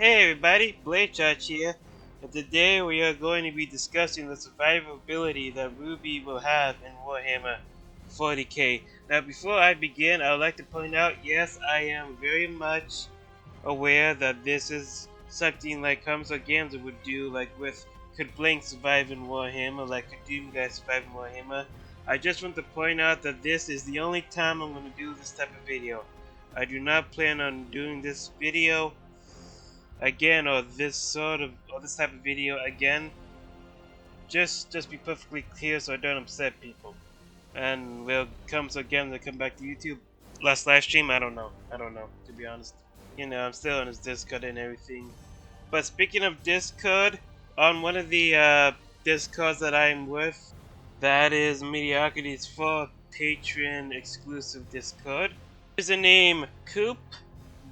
Hey everybody, Blade Judge here, and today we are going to be discussing the survivability that RWBY will have in Warhammer 40k. Now before I begin, I would like to point out, yes, I am very much aware that this is something like Comics Games would do, like with Could Blink survive in Warhammer, like Could Doom Guys survive in Warhammer. I just want to point out that this is the only time I'm going to do this type of video. I do not plan on doing this video again, or this type of video again. Just be perfectly clear so I don't upset people. And will comes again to come back to YouTube. Last live stream, I don't know to be honest. You know, I'm still on his Discord and everything. But speaking of Discord, on one of the Discords that I'm with, that is Mediocrity's 4 Patreon exclusive Discord. Username Coop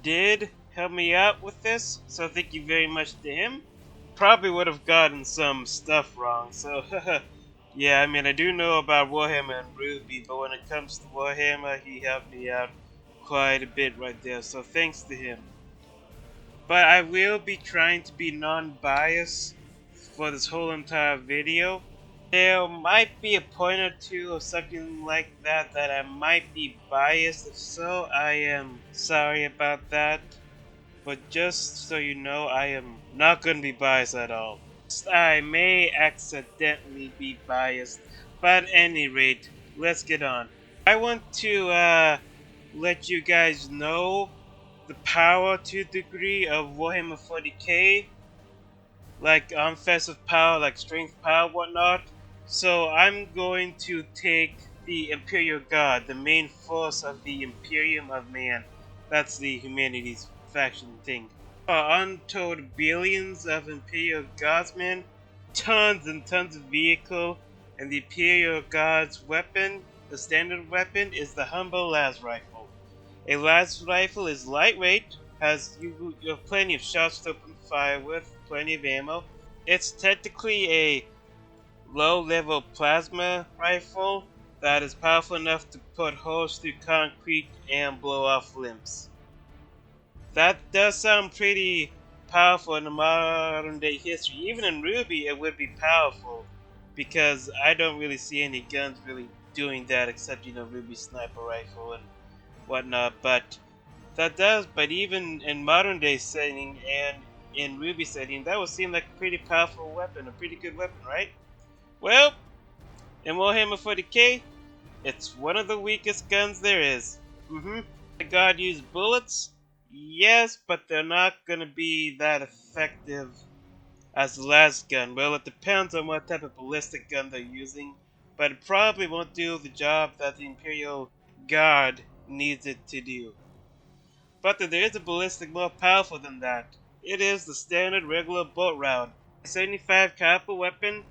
did help me out with this, so thank you very much to him. Probably would have gotten some stuff wrong, so yeah, I mean, I do know about Warhammer and RWBY, but when it comes to Warhammer, he helped me out quite a bit right there, so thanks to him. But I will be trying to be non-biased for this whole entire video. There might be a point or two or something like that that I might be biased. If so, I am sorry about that. But just so you know, I am not going to be biased at all. I may accidentally be biased, but at any rate, let's get on. I want to let you guys know the power to a degree of Warhammer 40k, like offensive power, like strength power, whatnot. So I'm going to take the Imperial Guard, the main force of the Imperium of Man. That's the humanity's faction thing. Untold billions of Imperial Guardsmen, tons and tons of vehicle, and the Imperial Guard's weapon, the standard weapon, is the humble las rifle. A las rifle is lightweight, has you have plenty of shots to open fire with, plenty of ammo. It's technically a low-level plasma rifle that is powerful enough to put holes through concrete and blow off limbs. That does sound pretty powerful in the modern day history. Even in RWBY, it would be powerful because I don't really see any guns really doing that except, you know, RWBY sniper rifle and whatnot. But even in modern day setting and in RWBY setting, that would seem like a pretty powerful weapon, a pretty good weapon, right? Well, in Warhammer 40k, it's one of the weakest guns there is. The God used bullets. Yes, but they're not gonna be that effective as the last gun. Well, it depends on what type of ballistic gun they're using, but it probably won't do the job that the Imperial Guard needs it to do. But there is a ballistic more powerful than that. It is the standard regular bolt round. A 75 caliber weapon.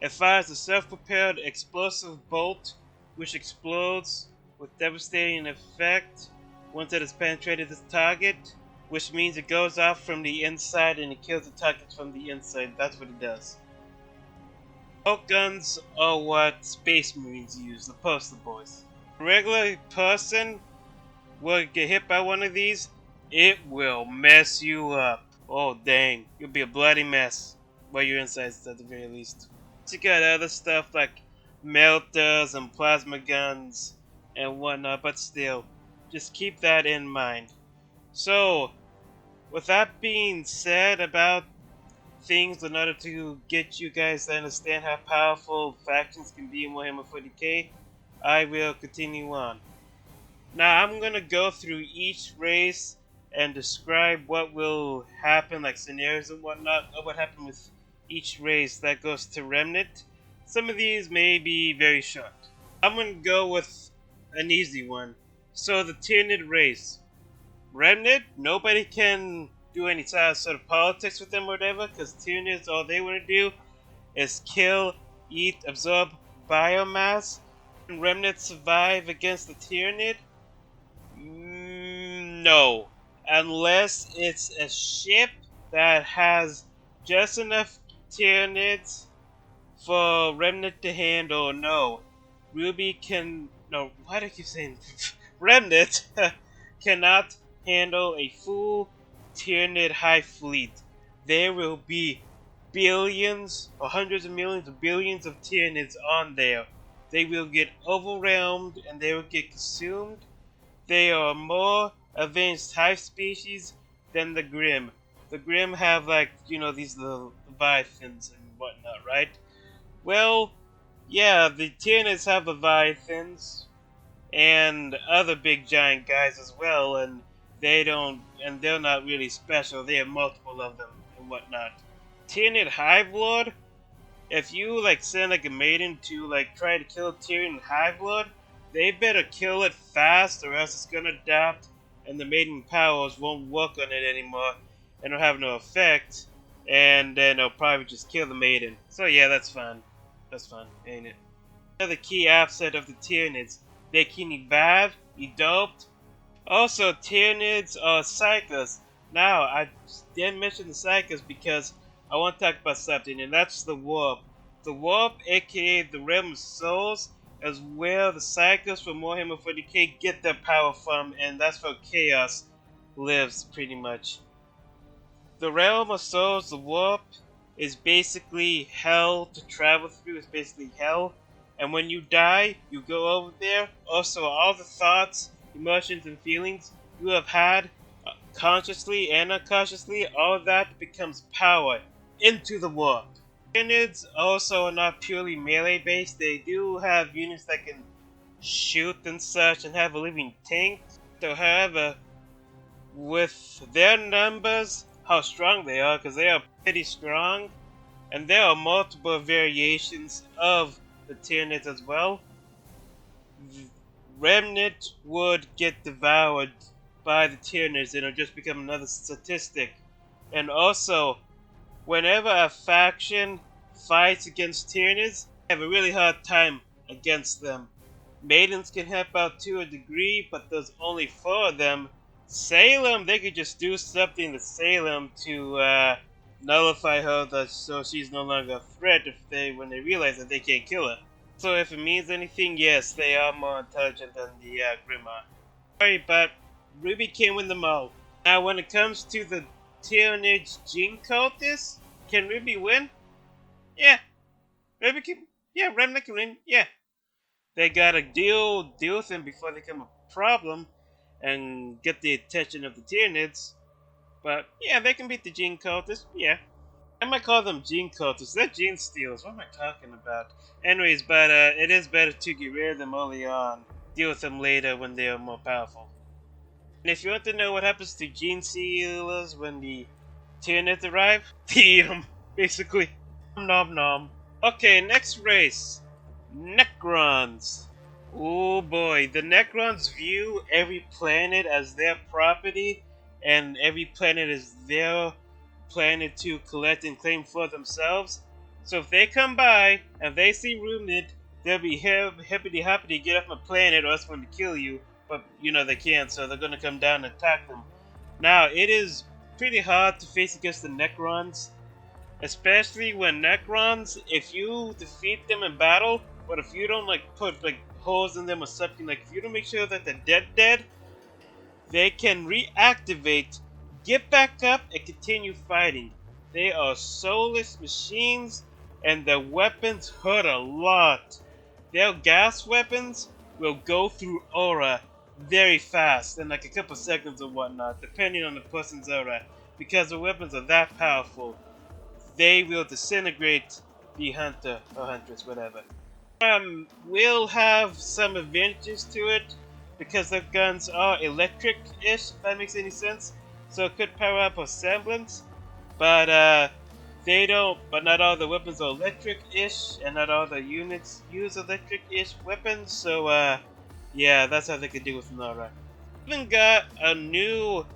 It fires a self-propelled explosive bolt, which explodes with devastating effect once it has penetrated the target, which means it goes off from the inside and it kills the targets from the inside. That's what it does. Bolt guns are what Space Marines use, the poster boys. A regular person will get hit by one of these, it will mess you up. Oh dang, you'll be a bloody mess. Well, your insides at the very least. You got other stuff like melters and plasma guns and whatnot, but still, just keep that in mind. So, with that being said about things in order to get you guys to understand how powerful factions can be in Warhammer 40k, I will continue on. Now, I'm going to go through each race and describe what will happen, like scenarios and whatnot, or what happened with each race that goes to Remnant. Some of these may be very short. I'm going to go with an easy one. So the Tyranid race. Remnant, nobody can do any sort of politics with them or whatever, because Tyranids, all they want to do is kill, eat, absorb biomass. Can Remnant survive against the Tyranid? No. Unless it's a ship that has just enough Tyranids for Remnant to handle. No. RWBY can... No, why do I keep saying... Remnant cannot handle a full Tyranid Hive fleet. There will be billions or hundreds of millions or billions of Tyranids on there. They will get overwhelmed and they will get consumed. They are more advanced hive species than the Grimm. The Grimm have like, these little leviathans and whatnot, right? Well, yeah, the Tyranids have leviathans and other big giant guys as well, and they're not really special. They have multiple of them and whatnot. Tyranid Hive Lord, if you send a maiden to try to kill Tyranid Hive Lord, they better kill it fast or else it's gonna adapt and the maiden powers won't work on it anymore and it'll have no effect, and then it'll probably just kill the maiden. So yeah, that's fun. That's fun, ain't it? Another key asset of the Tyranids, they can evolve, adopt. Also, Tyranids are psychers. Now, I didn't mention the psychers because I want to talk about something, and that's the warp. The warp, aka the realm of souls, is where the psychers from Warhammer 40k get their power from, and that's where chaos lives, pretty much. The realm of souls, the warp, is basically hell to travel through. It's basically hell. And when you die, you go over there. Also, all the thoughts, emotions, and feelings you have had, consciously and unconsciously, all of that becomes power into the warp. Units also are not purely melee based. They do have units that can shoot and such and have a living tank. So, however, with their numbers, how strong they are, because they are pretty strong, and there are multiple variations of the Tyranids as well. Remnant would get devoured by the Tyranids and it'll just become another statistic. And also, whenever a faction fights against Tyranids, they have a really hard time against them. Maidens can help out to a degree, but there's only 4 of them. Salem, they could just do something to Salem to nullify her, so she's no longer a threat when they realize that they can't kill her. So if it means anything, yes, they are more intelligent than the Grimm are. Sorry, but RWBY can win them all. Now, when it comes to the Tyranid Gene Cultists, can RWBY win? Yeah, RWBY can. Yeah, Remnant can win. Yeah, they gotta deal with them before they become a problem and get the attention of the Tyranids. But yeah, they can beat the Gene Cultists. Yeah. I might call them Gene Cultists. They're Gene Stealers. What am I talking about? Anyways, but it is better to get rid of them early on. Deal with them later when they are more powerful. And if you want to know what happens to Gene Stealers when the Tyranids arrive, eat them, basically. Nom nom. Okay, next race. Necrons. Oh boy, the Necrons view every planet as their property, and every planet is their planet to collect and claim for themselves. So if they come by and they see Remnant, they'll be happy to get off my planet or else I'm going to kill you. But they can't, so they're going to come down and attack them. Now, it is pretty hard to face against the Necrons, especially when Necrons, if you defeat them in battle, but if you don't put holes in them or something, if you don't make sure that they're dead, they can reactivate, get back up, and continue fighting. They are soulless machines, and their weapons hurt a lot. Their gas weapons will go through aura very fast, in a couple seconds or whatnot, depending on the person's aura, because the weapons are that powerful. They will disintegrate the hunter or huntress, whatever. Will have some advantages to it, because their guns are electric-ish, if that makes any sense. So it could power up a semblance, but they don't. But not all the weapons are electric-ish, and not all the units use electric-ish weapons. So yeah, that's how they could deal with Nora. Even got a new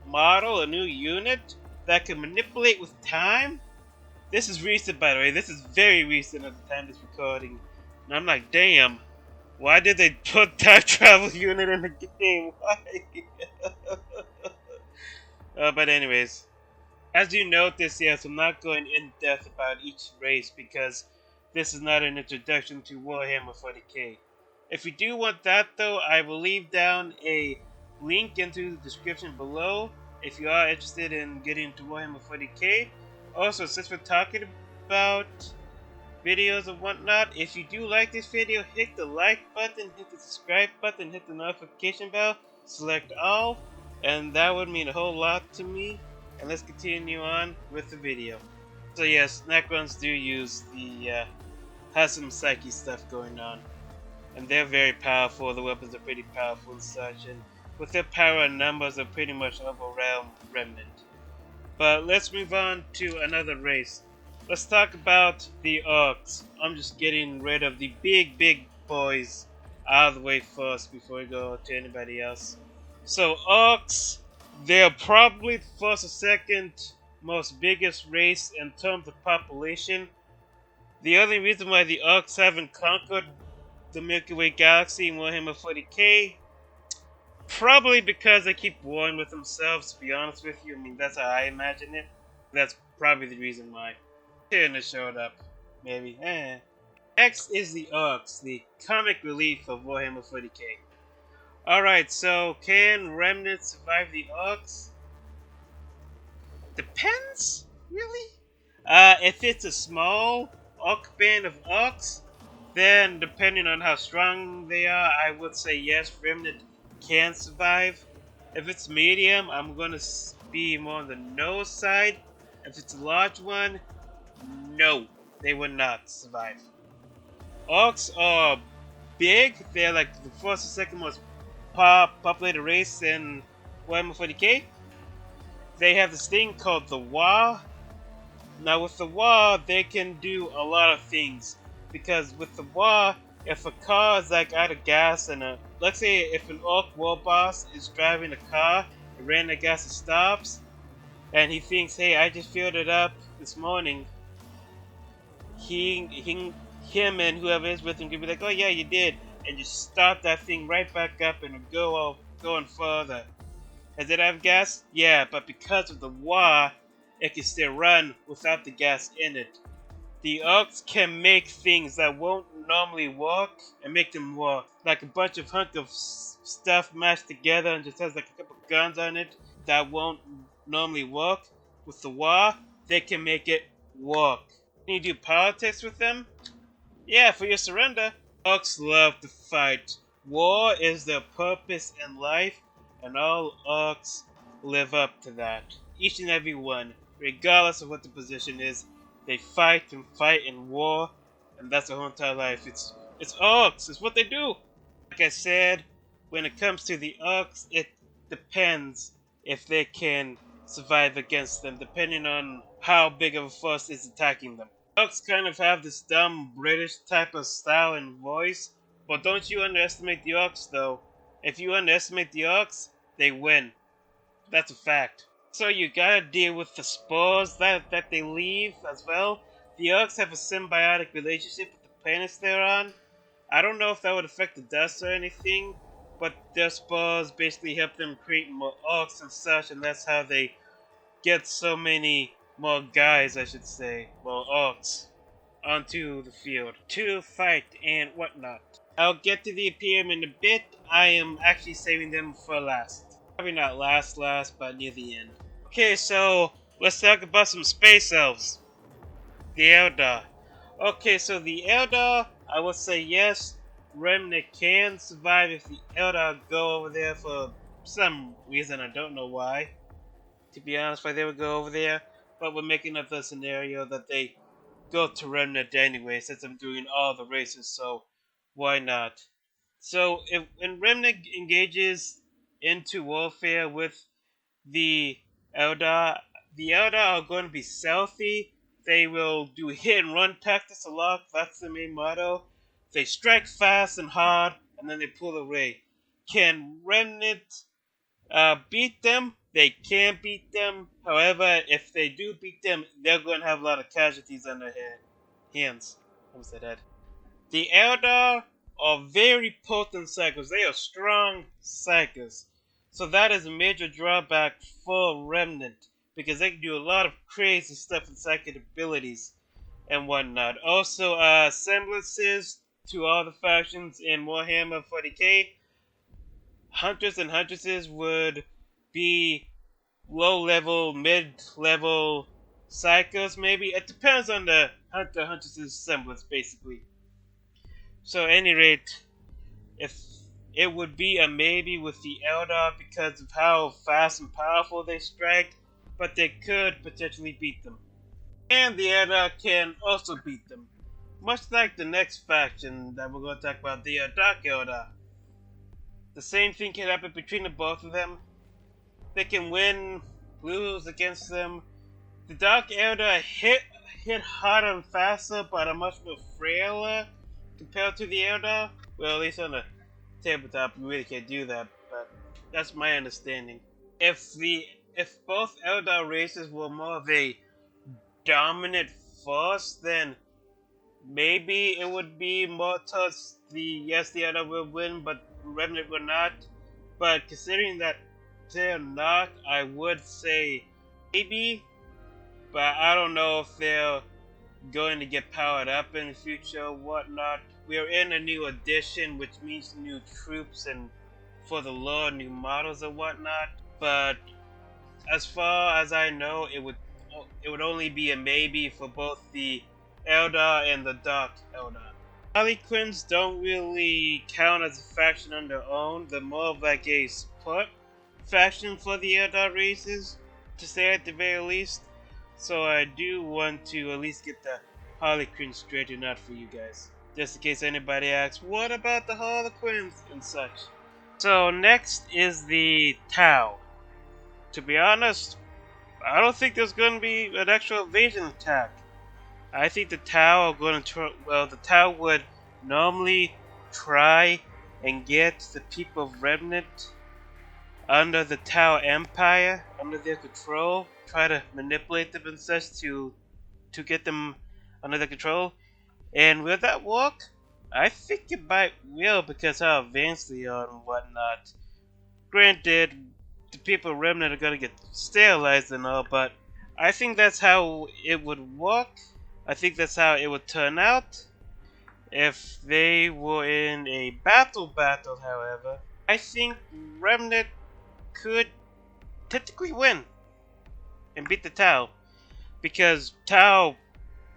model, a new unit that can manipulate with time. This is recent, by the way. This is very recent at the time of this recording. And I'm like, damn. Why did they put that travel unit in the game? Why? But anyways, as you notice, yes, I'm not going in depth about each race because this is not an introduction to Warhammer 40k. If you do want that, though, I will leave down a link into the description below, if you are interested in getting into Warhammer 40k. Also, since we're talking about videos and whatnot, if you do like this video, hit the like button, hit the subscribe button, hit the notification bell, select all, and that would mean a whole lot to me. And let's continue on with the video. So yes, Necrons do use the has some psyche stuff going on, and they're very powerful. The weapons are pretty powerful and such, and with their power and numbers, are pretty much overwhelm Remnant. But let's move on to another race. Let's talk about the Orcs. I'm just getting rid of the big boys out of the way first before we go to anybody else. So Orcs, they're probably the first or second most biggest race in terms of population. The only reason why the Orcs haven't conquered the Milky Way galaxy in Warhammer 40k, probably because they keep warring with themselves, to be honest with you. I mean, that's how I imagine it. That's probably the reason why. Shouldn't have showed up. Maybe. Next is the Orcs, the comic relief of Warhammer 40k. Alright, so can Remnant survive the Orcs? Depends, really? If it's a small Orc band of Orcs, then depending on how strong they are, I would say yes, Remnant can survive. If it's medium, I'm gonna be more on the no side. If it's a large one, no, they would not survive. Orcs are big. They're like the first or second most populated race in Warhammer 40k. They have this thing called the War. Now with the War, they can do a lot of things. Because with the War, if a car is like out of gas and let's say if an Orc war boss is driving a car and ran out of gas and stops, and he thinks, hey, I just filled it up this morning, him and whoever is with him can be like, oh yeah, you did, and just start that thing right back up and go going further. Does it have gas? Yeah, but because of the War, it can still run without the gas in it. The Orcs can make things that won't normally work and make them work. Like a bunch of hunk of stuff mashed together and just has like a couple guns on it that won't normally work. With the War, they can make it work. Can you do politics with them? Yeah, for your surrender. Orcs love to fight. War is their purpose in life, and all Orcs live up to that. Each and every one, regardless of what the position is, they fight in war, and that's their whole entire life. It's Orcs, it's what they do. Like I said, when it comes to the Orcs, it depends if they can survive against them, depending on how big of a force is attacking them. Orcs kind of have this dumb British type of style and voice, but don't you underestimate the Orcs though. If you underestimate the Orcs, they win. That's a fact. So you gotta deal with the spores that they leave as well. The Orcs have a symbiotic relationship with the planets they're on. I don't know if that would affect the dust or anything, but their spores basically help them create more Orcs and such, and that's how they get so many more guys, I should say, well, Orcs, onto the field to fight and whatnot. I'll get to the Imperium in a bit. I am actually saving them for last. Probably not last, but near the end. Okay, so let's talk about some space elves. The Eldar. Okay, so the Eldar, I would say yes, Remnant can survive if the Eldar go over there for some reason, I don't know why. To be honest, why they would go over there, but we're making up the scenario that they go to Remnant anyway, since I'm doing all the races, so why not? So, if when Remnant engages into warfare with the Eldar, the Eldar are going to be stealthy. They will do hit and run tactics a lot. That's the main motto. They strike fast and hard, and then they pull away. Can Remnant beat them? They can beat them. However, if they do beat them, they're going to have a lot of casualties on their hands. Almost said that. The Eldar are very potent psychers. They are strong psychers. So that is a major drawback for Remnant, because they can do a lot of crazy stuff with psychic abilities and whatnot. Also, semblances to all the factions in Warhammer 40k. Hunters and Huntresses would be low-level, mid-level psychos, maybe. It depends on the Hunter-Huntress semblance, basically. So, at any rate, if it would be a maybe with the Eldar because of how fast and powerful they strike, but they could potentially beat them. And the Eldar can also beat them. Much like the next faction that we're going to talk about, the Dark Eldar. The same thing can happen between the both of them. They can win, lose against them. The Dark Eldar hit harder and faster, but are much more frailer compared to the Eldar. Well, at least on the tabletop, you really can't do that, but that's my understanding. If both Eldar races were more of a dominant force, then maybe it would be more towards the Eldar will win, but Remnant will not. But considering that they're not, I would say maybe, but I don't know if they're going to get powered up in the future or whatnot. We're in a new edition, which means new troops and for the lore, new models and whatnot. But as far as I know, it would only be a maybe for both the Eldar and the Dark Eldar. Harlequins don't really count as a faction on their own. They're more of like a support faction for the Eldar races, to say at the very least. So I do want to at least get the Harlequins straightened out for you guys. Just in case anybody asks, what about the Harlequins and such. So next is the Tau. To be honest, I don't think there's going to be an actual invasion attack. I think the Tau are going to the Tau would normally try and get the people of Remnant under the Tau Empire, under their control, try to manipulate them and such to get them under their control. And will that work? I think it might will because how advanced they are and whatnot. Granted, the people of Remnant are gonna get sterilized and all, but I think that's how it would work. I think that's how it would turn out. If they were in a battle, however, I think Remnant could technically win and beat the Tau, because Tau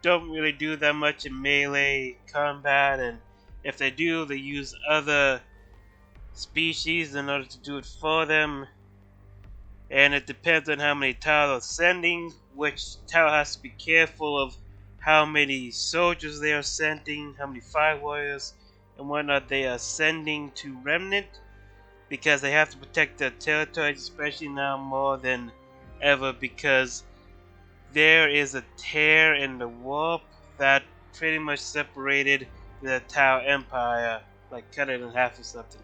don't really do that much in melee combat, and if they do, they use other species in order to do it for them. And it depends on how many Tau are sending, which Tau has to be careful of how many soldiers they are sending, how many fire warriors and whatnot they are sending to Remnant, because they have to protect their territories, especially now more than ever, because there is a tear in the warp that pretty much separated the Tau Empire, like cut it in half or something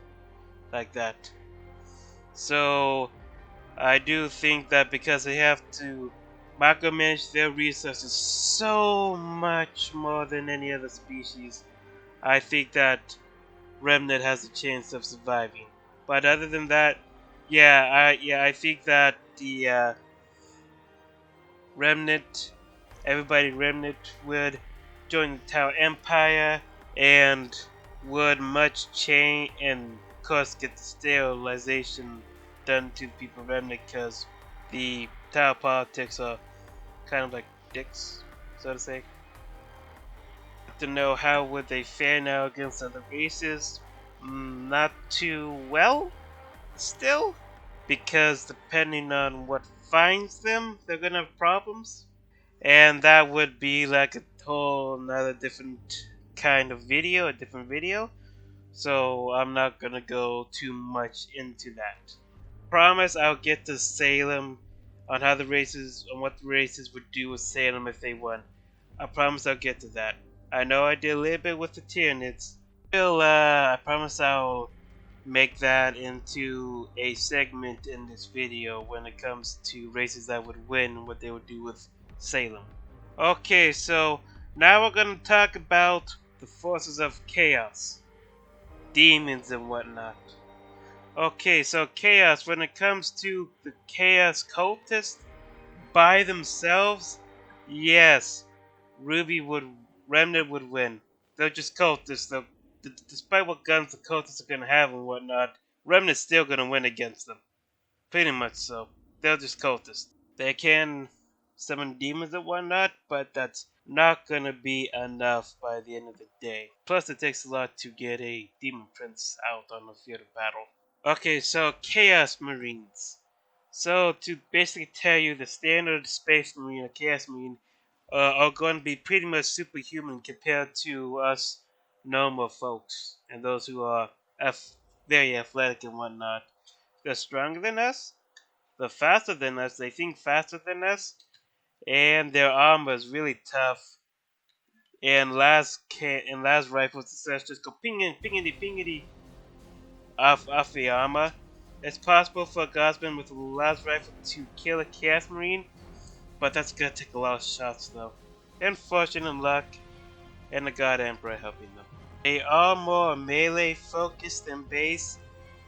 like that. So I do think that because they have to micromanage their resources so much more than any other species, I think that Remnant has a chance of surviving. But other than that, I think that the Remnant, everybody Remnant would join the Tau Empire and would much change and of course get the sterilization done to people of Remnant, because the Tau politics are kind of like dicks, so to say. To know how would they fare now against other races? Not too well, still, because depending on what finds them, they're gonna have problems, and that would be like a whole another different kind of video, a different video. So I'm not gonna go too much into that. Promise I'll get to Salem on how the races, on what the races would do with Salem if they won. I promise I'll get to that. I know I did a little bit with the Tyranids. Still, I promise I'll make that into a segment in this video when it comes to races that would win, what they would do with Salem. Okay, so now we're gonna talk about the forces of chaos, demons and whatnot. Okay, so chaos, when it comes to the chaos cultists by themselves, yes, Remnant would win. They're just cultists, though. Despite what guns the cultists are gonna have and whatnot, Remnant's still gonna win against them. Pretty much so. they're just cultists. They can summon demons and whatnot, but that's not gonna be enough by the end of the day. Plus, it takes a lot to get a demon prince out on the field of battle. Okay, so Chaos Marines. So to basically tell you, the standard Space Marine or Chaos Marine are going to be pretty much superhuman compared to us normal folks and those who are very athletic and whatnot. They're stronger than us, they're faster than us, they think faster than us, and their armor is really tough. And last rifles and such just go pingity off the armor. It's possible for a guardsman with a last rifle to kill a Chaos Marine, but that's gonna take a lot of shots though. And fortune and luck, and the God Emperor helping them. They are more melee focused and base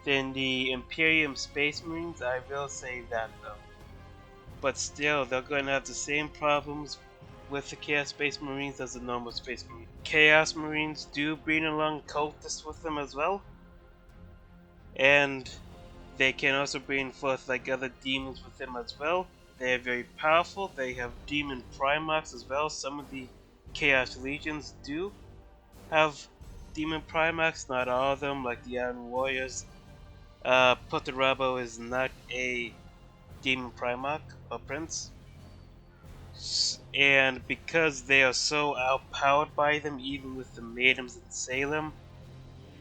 than the Imperium Space Marines, I will say that though. But still, they're going to have the same problems with the Chaos Space Marines as the normal Space Marines. Chaos Marines do bring along cultists with them as well. And they can also bring forth like other demons with them as well. They are very powerful. They have demon primarchs as well. Some of the Chaos Legions do have demon primarchs, not all of them, like the Iron Warriors. Putarabo is not a demon primarch or prince. And because they are so outpowered by them, even with the maidens in Salem,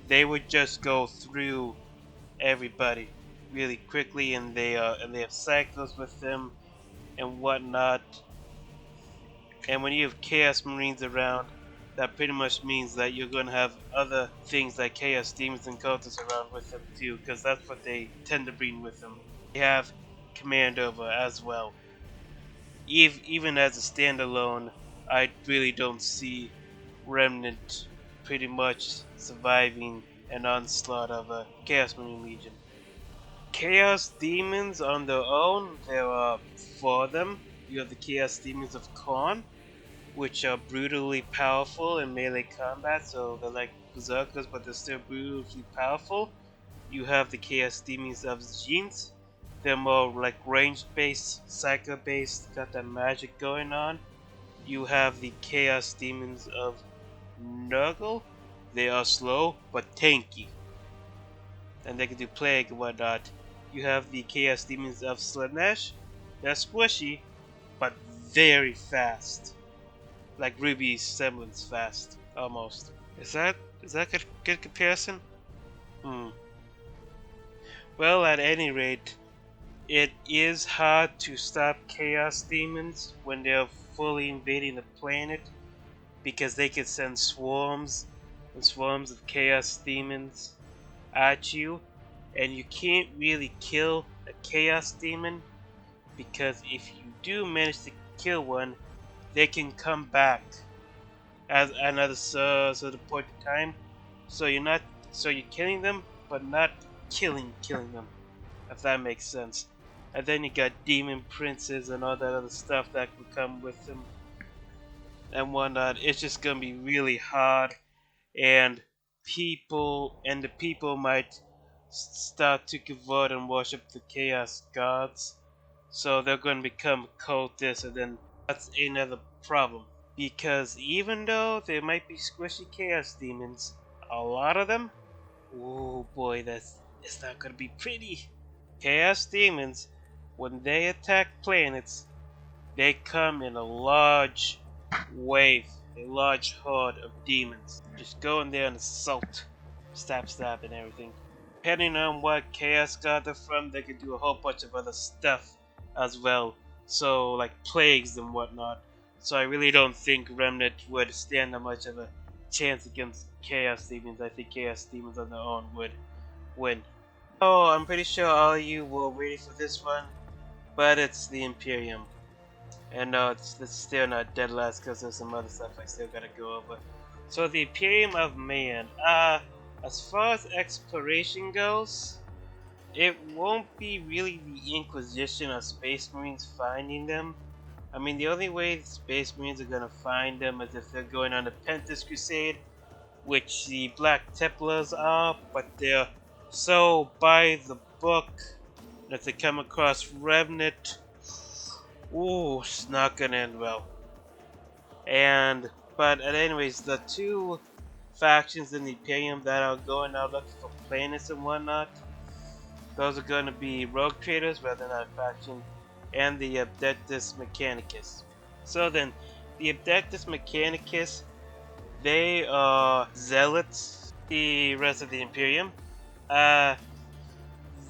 they would just go through everybody really quickly, and they have cycles with them and whatnot. And when you have Chaos Marines around, that pretty much means that you're going to have other things like Chaos Demons and Cultists around with them too, because that's what they tend to bring with them. They have command over as well. Even as a standalone, I really don't see Remnant pretty much surviving an onslaught of a Chaos Marine Legion. Chaos Demons on their own, there are 4 of them. You have the Chaos Demons of Khorne, which are brutally powerful in melee combat, so they're like berserkers, but they're still brutally powerful. You have the Chaos Demons of Djinns. They're more like range-based, psycho-based, got that magic going on. You have the Chaos Demons of Nurgle. They are slow, but tanky. And they can do plague and whatnot. You have the Chaos Demons of Slaanesh. They're squishy, but very fast. Like RWBY's semblance fast, almost. Is that good comparison? Well, at any rate, it is hard to stop Chaos Demons when they're fully invading the planet, because they can send swarms and swarms of Chaos Demons at you, and you can't really kill a Chaos Demon, because if you do manage to kill one, they can come back at another sort of point in time. So you're killing them, but not killing them, if that makes sense. And then you got demon princes and all that other stuff that can come with them and whatnot. It's just gonna be really hard, and the people might start to convert and worship the chaos gods. So they're going to become cultists, and then that's another problem. Because even though there might be squishy chaos demons, a lot of them, oh boy, it's not going to be pretty. Chaos demons, when they attack planets, they come in a large wave, a large horde of demons. Just go in there and assault, stab, and everything. Depending on what chaos god they're from, they can do a whole bunch of other stuff as well. So, like plagues and whatnot. So I really don't think Remnant would stand that much of a chance against Chaos Demons. I think Chaos Demons on their own would win. Oh, I'm pretty sure all of you were waiting for this one, but it's the Imperium. And no, it's still not dead last because there's some other stuff I still gotta go over. So the Imperium of Man. As far as exploration goes, it won't be really the Inquisition or Space Marines finding them. I mean, the only way the Space Marines are gonna find them is if they're going on the Pentis Crusade, which the Black Templars are, but they're so by the book And if they come across Remnant, ooh, it's not gonna end well. But anyways, the two factions in the Imperium that are going out looking for planets and whatnot, those are going to be rogue traders rather than a faction, and the Adeptus Mechanicus. So then, the Adeptus Mechanicus, they are zealots. The rest of the Imperium,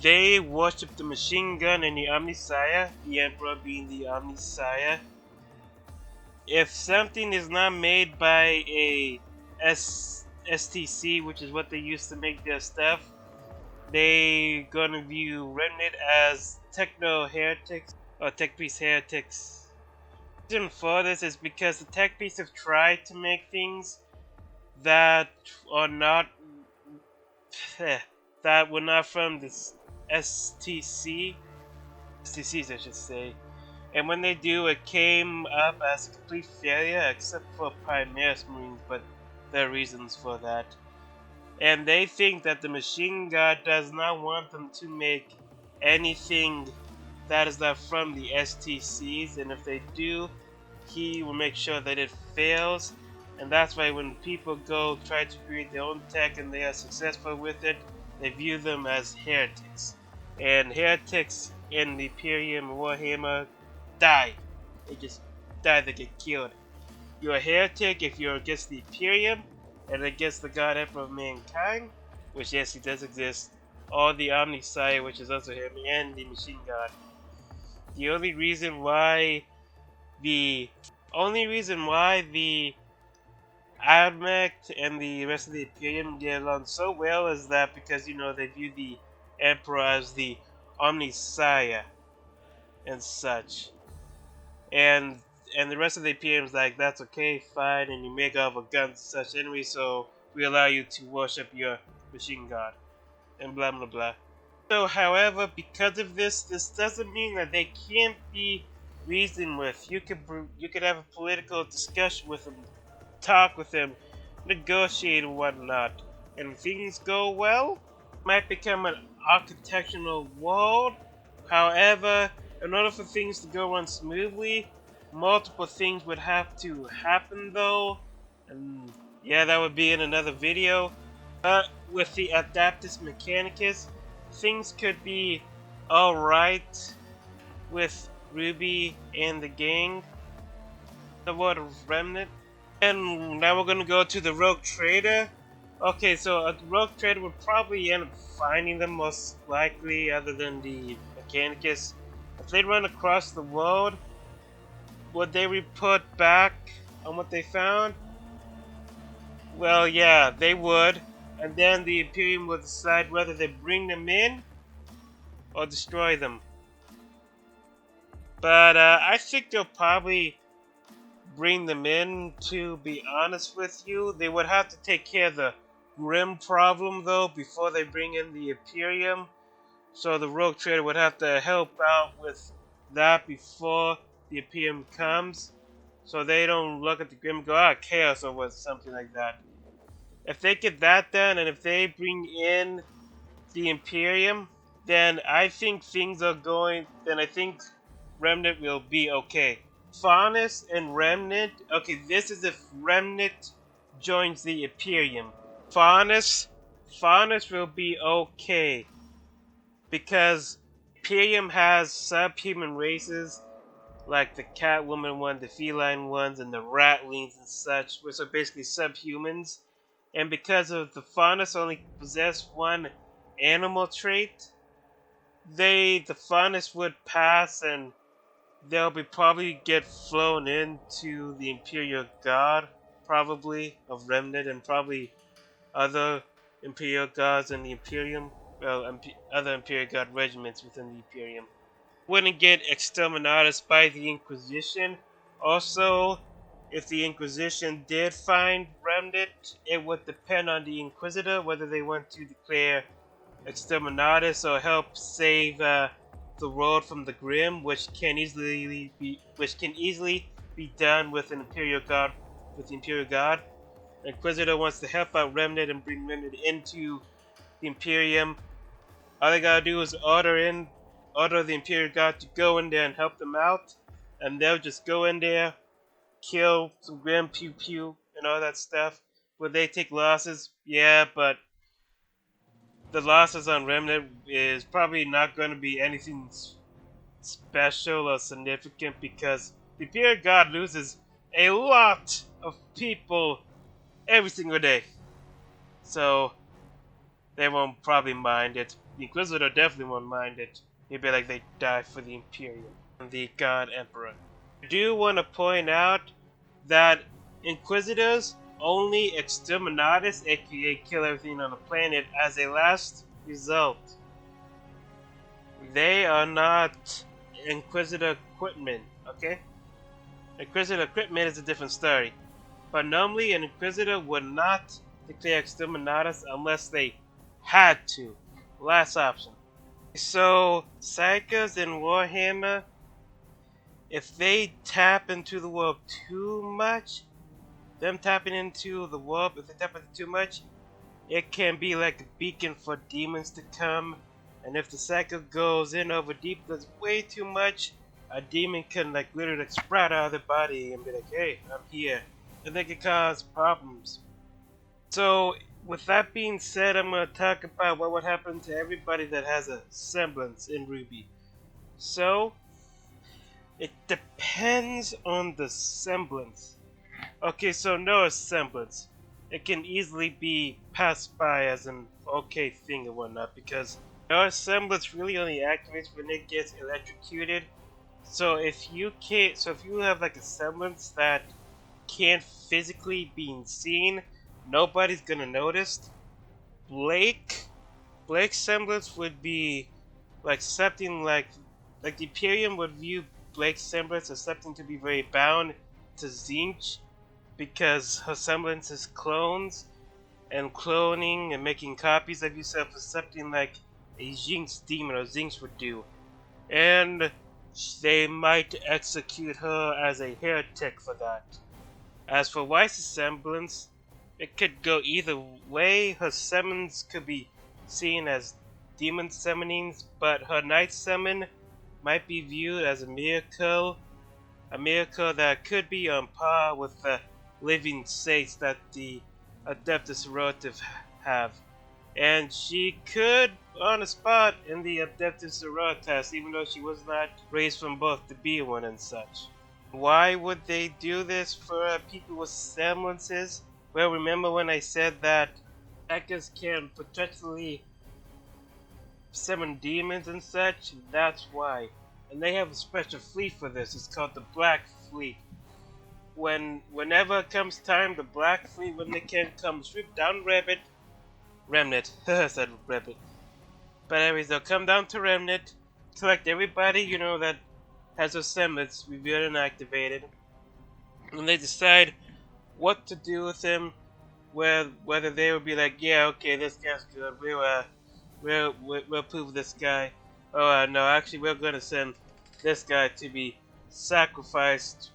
they worship the machine gun and the Omnissiah, the Emperor being the Omnissiah. If something is not made by a STC, which is what they used to make their stuff, they gonna view Remnant as techno heretics or tech priest heretics. The reason for this is because the tech priests have tried to make things that are not that were not from this STCs I should say. And when they do, it came up as a complete failure, except for Primaris Marines, but there are reasons for that. And they think that the machine god does not want them to make anything that is not from the STCs, and if they do, he will make sure that it fails. And that's why when people go try to create their own tech and they are successful with it, they view them as heretics. And heretics in the Imperium Warhammer die. They just die, they get killed. You're a heretic if you're against the Imperium and against the God Emperor of Mankind, which yes, he does exist, or the Omnissiah, which is also him, and the Machine God. The only reason why the Admech and the rest of the Imperium get along so well is that because, you know, they view the Emperor as the Omnissiah and such. And the rest of the Imperium's like, that's okay, fine, and you make all of guns and such anyway, so we allow you to worship your machine god. And blah blah blah. So, however, because of this doesn't mean that they can't be reasoned with. You could have a political discussion with them, talk with them, negotiate and whatnot. And if things go well, it might become an architectural world. However, in order for things to go on smoothly, multiple things would have to happen though. And yeah, that would be in another video. But with the Adeptus Mechanicus, things could be alright with RWBY and the gang. The word Remnant. And now we're gonna go to the Rogue Trader. Okay, so a Rogue Trader would probably end up finding them most likely, other than the Mechanicus. If they run across the world, would they report back on what they found? Well, yeah, they would. And then the Imperium will decide whether they bring them in or destroy them. But I think they'll probably bring them in, to be honest with you. They would have to take care of the Grim problem, though, before they bring in the Imperium. So the Rogue Trader would have to help out with that before the Imperium comes. So they don't look at the Grim and go, chaos or something like that. If they get that done, and if they bring in the Imperium, then I think I think Remnant will be okay. Faunus and Remnant, okay, this is if Remnant joins the Imperium. Faunus will be okay, because Imperium has subhuman races, like the Catwoman one, the feline ones, and the Ratlings and such, which are basically subhumans. And because of the Faunus only possess one animal trait, the Faunus would pass, and they'll probably get flown into the Imperial Guard, probably, of Remnant, and probably other Imperial Guards in the Imperium, other Imperial Guard regiments within the Imperium. Wouldn't get exterminatus by the Inquisition. Also, if the Inquisition did find Remnant, it would depend on the Inquisitor whether they want to declare exterminatus or help save the world from the Grim, which can easily be done with an Imperial Guard. With the Imperial Guard, the Inquisitor wants to help out Remnant and bring Remnant into the Imperium. All they gotta do is order in order the Imperial Guard to go in there and help them out, and they'll just go in there, kill some Grand Pew Pew and all that stuff. Will they take losses? Yeah, but the losses on Remnant is probably not going to be anything special or significant because the Imperial Guard loses a lot of people every single day. So they won't probably mind it. The Inquisitor definitely won't mind it. He'd be like they die for the Imperium and the God Emperor. I do want to point out that Inquisitors only exterminatus, aka kill everything on the planet, as a last result. They are not Inquisitor equipment, okay? Inquisitor equipment is a different story. But normally an Inquisitor would not declare exterminatus unless they had to. Last option. So, Psychers in Warhammer, if they tap into the warp too much, them tapping into the warp, if they tap into too much, it can be like a beacon for demons to come. And if the Psycho goes in over deep, does way too much, a demon can like literally sprout out of their body and be like, hey, I'm here. And they can cause problems. So, with that being said, I'm going to talk about what would happen to everybody that has a semblance in RWBY. So, it depends on the semblance. Okay, so no semblance. It can easily be passed by as an okay thing and whatnot because no semblance really only activates when it gets electrocuted. So if you have like a semblance that can't physically be seen, nobody's gonna notice. Blake's semblance would be like something like the Imperium would view Blake's semblance as something to be very bound to Zinch because her semblance is clones, and cloning and making copies of yourself is something like a Jinx demon or Zinx would do. And they might execute her as a heretic for that. As for Weiss's semblance, it could go either way. Her summons could be seen as demon summonings, but her night summon might be viewed as a miracle that could be on par with the living saints that the Adeptus Sororitas have. And she could on the spot in the Adeptus Sororitas, even though she was not raised from birth to be one and such. Why would they do this for people with semblances? Well, remember when I said that hackers can potentially summon demons and such? That's why. And they have a special fleet for this. It's called the Black Fleet. Whenever it comes time, the Black Fleet, when they can come sweep down Remnant. I said Rabbit. But anyways, they'll come down to Remnant, collect everybody, that has a semblance revealed and activated, and they decide what to do with him. Whether they would be like, yeah, okay, this guy's good. We'll prove this guy. Oh no, actually, we're gonna send this guy to be sacrificed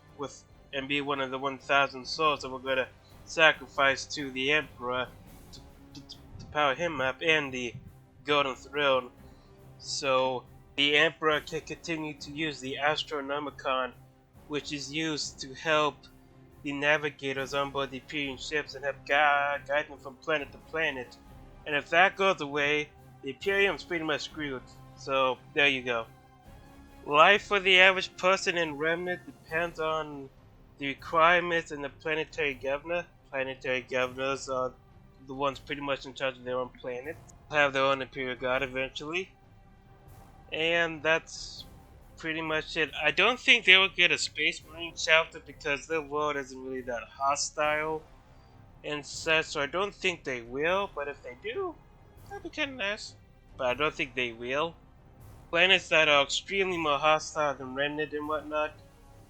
and be one of the 1,000 souls that we're gonna sacrifice to the Emperor to power him up and the Golden Throne. So the Emperor can continue to use the Astronomicon, which is used to help the navigators on board the Imperium ships and help guide them from planet to planet. And if that goes away, the Imperium's pretty much screwed. So there you go. Life for the average person in Remnant depends on the requirements and the planetary governor. Planetary governors are the ones pretty much in charge of their own planet. Have their own Imperial Guard eventually. And that's pretty much it. I don't think they will get a Space Marine chapter because their world isn't really that hostile and such, so I don't think they will, but if they do, that'd be kinda nice. But I don't think they will. Planets that are extremely more hostile than Remnant and whatnot,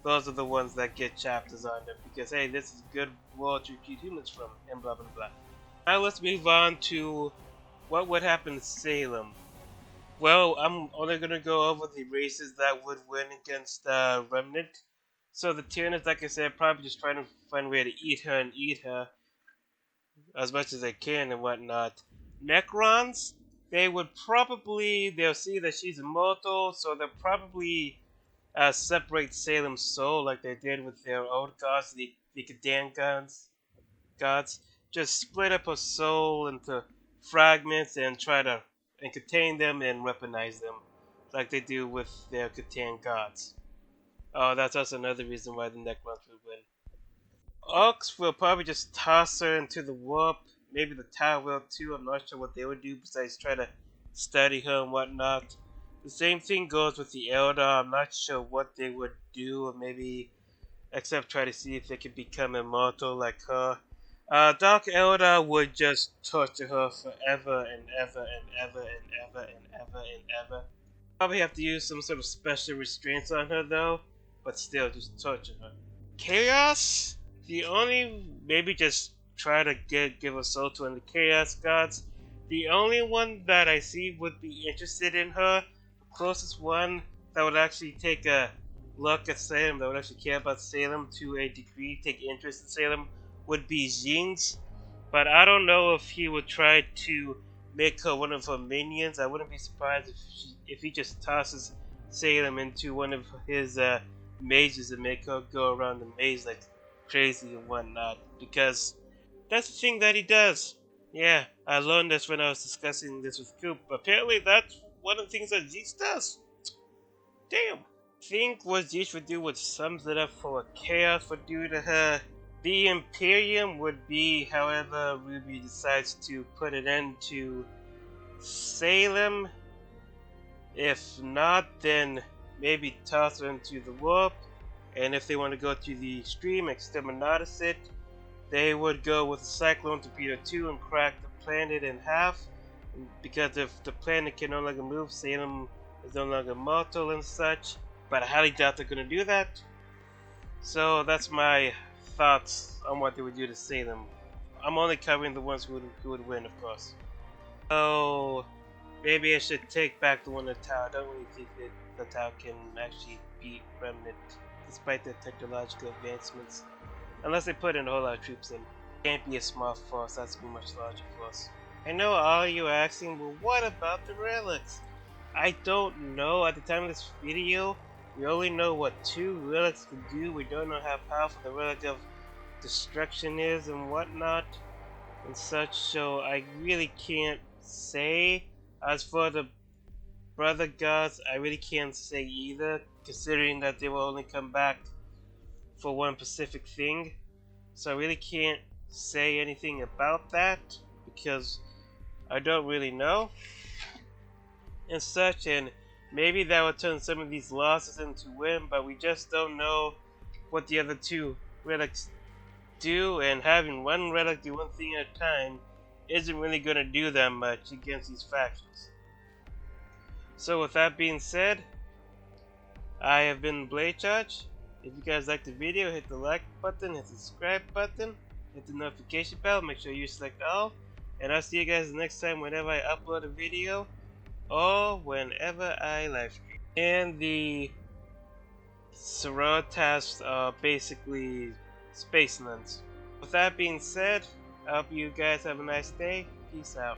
those are the ones that get chapters on them because hey, this is a good world to recruit humans from, and blah blah blah. Now let's move on to what would happen to Salem. Well, I'm only going to go over the races that would win against Remnant. So the Tyranids, like I said, probably just trying to find a way to eat her as much as they can and whatnot. Necrons, they'll see that she's immortal, so they'll probably separate Salem's soul like they did with their old gods, the Kadan gods. Just split up her soul into fragments and try to and contain them and weaponize them like they do with their Catan gods. Oh, that's also another reason why the Necrons would win. Orcs will probably just toss her into the warp. Maybe the Tower will too. I'm not sure what they would do besides try to study her and whatnot. The same thing goes with the Eldar. I'm not sure what they would do, or maybe except try to see if they could become immortal like her. Dark Eldar would just torture her forever and ever and ever and ever and ever and ever. Probably have to use some sort of special restraints on her though, but still just torture her. Chaos? The only maybe just try to give a soul to one of the Chaos gods. The only one that I see would be interested in her, the closest one that would actually take a look at Salem, that would actually care about Salem to a degree, take interest in Salem, would be Jinx. But I don't know if he would try to make her one of her minions. I wouldn't be surprised if he just tosses Salem into one of his mazes and make her go around the maze like crazy and whatnot. Because that's the thing that he does. Yeah, I learned this when I was discussing this with Coop. Apparently that's one of the things that Jinx does. Damn. I think what Jinx would do would sums it up for what Chaos would do to her. The Imperium would be however RWBY decides to put an end to Salem. If not, then maybe toss her into the warp. And if they want to go to the extreme, exterminatus it, they would go with a Cyclone Torpedo 2 and crack the planet in half. Because if the planet can no longer move, Salem is no longer mortal and such. But I highly doubt they're going to do that. So that's my thoughts on what they would do to Salem. I'm only covering the ones who would win, of course. So maybe I should take back the one in the tower. I don't really think that the tower can actually beat Remnant, despite their technological advancements. Unless they put in a whole lot of troops in. It can't be a small force, that's a much larger force. I know all you are asking, well, what about the relics? I don't know. At the time of this video, we only know what 2 relics can do. We don't know how powerful the relic of destruction is and whatnot and such, so I really can't say. As for the brother gods, I really can't say either, considering that they will only come back for one specific thing. So I really can't say anything about that because I don't really know and such, and maybe that would turn some of these losses into win, but we just don't know what the other 2 relics do, and having one relic do one thing at a time isn't really going to do that much against these factions. So with that being said, I have been Blade Charge. If you guys liked the video, hit the like button, hit the subscribe button, hit the notification bell, make sure you select all, and I'll see you guys next time whenever I upload a video or whenever I live stream. And the Soror tasks are basically space nuns. With that being said, I hope you guys have a nice day. Peace out.